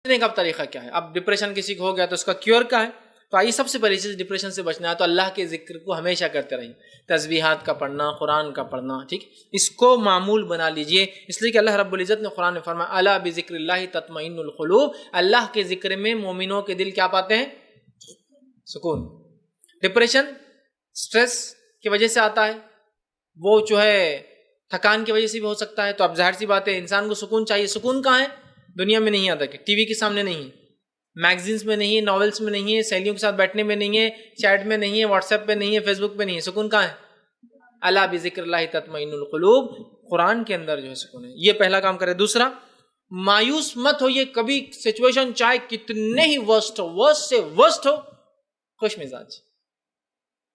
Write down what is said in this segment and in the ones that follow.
کا طریقہ کیا ہے. اب ڈپریشن کسی کو ہو گیا تو اس کا کیور کیا ہے؟ تو آئیے سب سے پہلی چیز ڈپریشن سے بچنا ہے تو اللہ کے ذکر کو ہمیشہ کرتے رہیں. تسبیحات کا پڑھنا، قرآن کا پڑھنا، ٹھیک، اس کو معمول بنا لیجئے. اس لیے کہ اللہ رب العزت نے قرآن میں فرمایا الا بذکر اللہ تطمئن القلوب، اللہ کے ذکر میں مومنوں کے دل کیا پاتے ہیں؟ سکون. ڈپریشن سٹریس کی وجہ سے آتا ہے، وہ جو ہے تھکان کی وجہ سے بھی ہو سکتا ہے. تو اب ظاہر سی بات ہے انسان کو سکون چاہیے. سکون کہاں ہے؟ دنیا میں نہیں آتا. کہ ٹی وی کے سامنے نہیں ہے، میگزینس میں نہیں ہے، ناولس میں نہیں ہے، سہیلیوں کے ساتھ بیٹھنے میں نہیں ہے، چیٹ میں نہیں ہے، واٹس ایپ پہ نہیں ہے، فیس بک پہ نہیں ہے. سکون کہاں ہے؟ الا بذکر اللہ تطمئن القلوب، قرآن کے اندر جو ہے سکون ہے. یہ پہلا کام کرے. دوسرا، مایوس مت ہوئیے کبھی. سچویشن چاہے کتنے ہی ورسٹ ہو، ورسٹ سے ورسٹ ہو، خوش مزاج.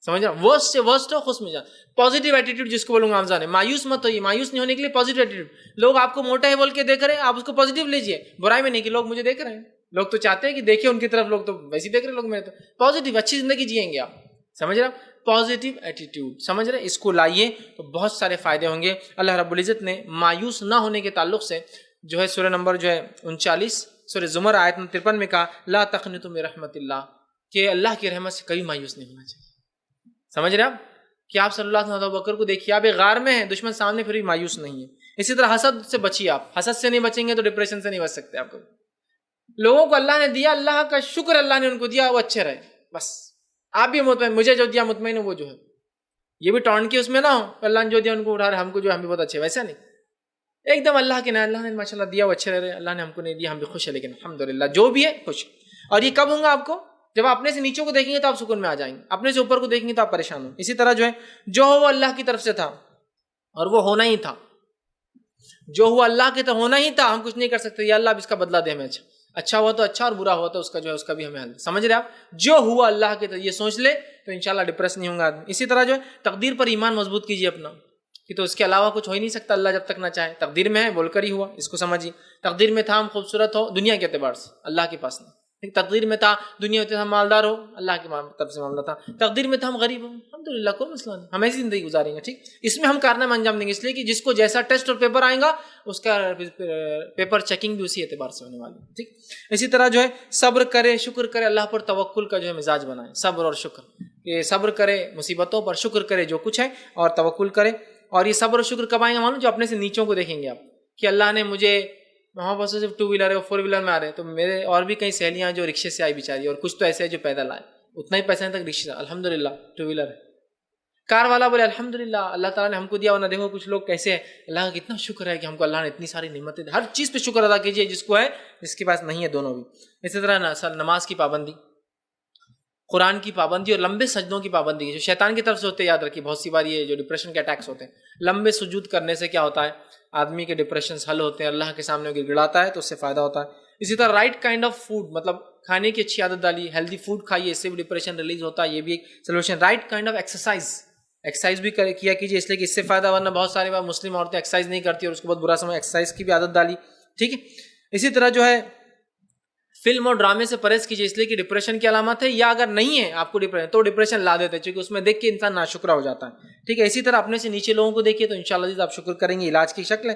سمجھ رہا؟ ورسٹ سے ورسٹ ہو، خوش مزاج. پازیٹیو ایٹیٹیوڈ جس کو بولوں گا آپ جانے. مایوس مت ہوئیے. مایوس نہیں ہونے کے لیے پازیٹیو ایٹیٹیوڈ. لوگ آپ کو موٹا ہے بول کے دیکھ رہے ہیں، آپ اس کو پازیٹیو لیجیے. برائی میں نہیں کہ لوگ مجھے دیکھ رہے ہیں. لوگ تو چاہتے ہیں کہ دیکھیں ان کی طرف، لوگ تو ویسے ہی دیکھ رہے ہیں. لوگ میرے تو پازیٹیو اچھی زندگی جیئیں گے آپ. سمجھ رہے؟ پازیٹیو ایٹیٹیوڈ، سمجھ رہے؟ اس کو لائیے تو بہت سارے فائدے ہوں گے. اللہ رب العزت نے مایوس نہ ہونے کے تعلق سے جو ہے سورہ نمبر جو ہے 39 سورہ زمر آیت 53 میں کہا لا تقنطوا من رحمت اللہ، کہ اللہ کی رحمت سے کبھی مایوس نہیں ہونا چاہیے. سمجھ رہے آپ؟ کہ آپ صلی اللہ علیہ وسلم بکر کو دیکھیے، آپ ایک غار میں ہیں، دشمن سامنے، پھر بھی مایوس نہیں ہے. اسی طرح حسد سے بچیے. آپ حسد سے نہیں بچیں گے تو ڈپریشن سے نہیں بچ سکتے. آپ کو لوگوں کو اللہ نے دیا، اللہ کا شکر اللہ نے ان کو دیا، وہ اچھے رہے بس. آپ بھی مطمئن، مجھے جو دیا مطمئن ہو، وہ جو ہے یہ بھی ٹونٹ کے اس میں نہ ہو اللہ نے جو دیا ان کو اٹھا رہے، ہم کو جو ہم بھی بہت اچھے. ویسا نہیں، ایک دم اللہ کے نام، اللہ نے ماشاءاللہ دیا وہ اچھے رہ رہے، اللہ نے ہم کو نہیں دیا ہم بھی خوش ہیں، لیکن الحمدللہ جو بھی ہے خوش. اور یہ کب ہوں گا آپ کو؟ جب آپ اپنے سے نیچوں کو دیکھیں گے تو آپ سکون میں آ جائیں گے، اپنے سے اوپر کو دیکھیں گے تو آپ پریشان ہوں. اسی طرح جو ہے جو ہو وہ اللہ کی طرف سے تھا اور وہ ہونا ہی تھا. جو ہوا اللہ کی طرف ہونا ہی تھا، ہم کچھ نہیں کر سکتے. یا اللہ اب اس کا بدلہ دے ہمیں. اچھا ہوا تو اچھا، اور برا ہوا تو اس کا جو ہے اس کا بھی ہمیں حل. سمجھ رہے آپ؟ جو ہوا اللہ کی طرف یہ سوچ لے تو انشاءاللہ ڈپریس نہیں ہوں گا آدمی. اسی طرح جو ہے تقدیر پر ایمان مضبوط کیجیے اپنا، کہ تو اس کے علاوہ کچھ ہو ہی نہیں سکتا اللہ جب تک نہ چاہے. تقدیر میں ہے بول کر ہی ہوا، اس کو سمجھیے. تقدیر میں تھا ہم خوبصورت ہو دنیا کے اعتبار سے، اللہ کے پاس نہیں. تقدیر میں تھا دنیا میں ہم مالدار ہو، اللہ کی طرف سے معاملہ تھا. تقدیر میں تھا ہم غریب ہو، الحمدللہ کوئی مسئلہ نہیں، ہم ایسی زندگی گزاریں گے. ٹھیک، اس میں ہم کارنامہ انجام دیں گے. اس لیے کہ جس کو جیسا ٹیسٹ اور پیپر آئے گا اس کا پیپر چیکنگ بھی اسی اعتبار سے ہونے والی. ٹھیک، اسی طرح جو ہے صبر کرے، شکر کرے، اللہ پر توکل کا جو ہے مزاج بنائے. صبر اور شکر، یہ صبر کرے مصیبتوں پر، شکر کرے جو کچھ ہے، اور توکل کرے. اور یہ صبر اور شکر کب آئیں گے معلوم؟ جو اپنے سے نیچوں کو دیکھیں گے آپ، کہ اللہ نے مجھے وہاں پر صرف 2 ویلر ہے، 4 ویلر میں آ رہے ہیں، تو میرے اور بھی کئی سہیلیاں جو رکشے سے آئی بیچاری، اور کچھ تو ایسے ہیں جو پیدل آئے، اتنا ہی پیسہ تک رکشہ، الحمدللہ 2 ویلر ہے. کار والا بولے الحمدللہ اللہ تعالیٰ نے ہم کو دیا. ورنہ دیکھو کچھ لوگ کیسے ہیں، اللہ کا کتنا شکر ہے کہ ہم کو اللہ نے اتنی ساری نعمتیں دی. ہر چیز پہ شکر ادا کیجیے، جس کو ہے، جس کے پاس نہیں ہے دونوں بھی. اسی طرح نماز کی پابندی، قرآن کی پابندی، اور لمبے سجدوں کی پابندی جو شیطان کی طرف سے ہوتے ہیں. یاد رکھیے بہت سی بار یہ جو ڈپریشن کے اٹیکس ہوتے ہیں، لمبے سجود کرنے سے کیا ہوتا ہے؟ آدمی کے ڈپریشنز حل ہوتے ہیں، اللہ کے سامنے گڑ گڑاتا ہے تو اس سے فائدہ ہوتا ہے. اسی طرح رائٹ کائنڈ آف فوڈ، مطلب کھانے کی اچھی عادت ڈالیے، ہیلدی فوڈ کھائیے، اس سے بھی ڈپریشن ریلیز ہوتا ہے. یہ بھی ایک solution. Right kind of exercise بھی کیا کیجیے، اس لیے کہ اس سے فائدہ. ورنہ بہت سارے بار مسلم عورتیں ایکسرسائز نہیں کرتی اور اس کو بہت برا سمجھ. ایکسرسائز کی بھی عادت ڈالی. ٹھیک ہے. اسی طرح جو ہے فلم اور ڈرامے سے پرہیز کیجیے، اس لیے کہ ڈپریشن کی علامت ہے. یا اگر نہیں ہے آپ کو ڈپریشن تو ڈپریشن لا دیتے، چونکہ اس میں دیکھ کے انسان ناشکرا ہو جاتا ہے. ٹھیک ہے. اسی طرح اپنے سے نیچے لوگوں کو دیکھیے تو انشاءاللہ آپ شکر کریں گے. علاج کی شکل ہے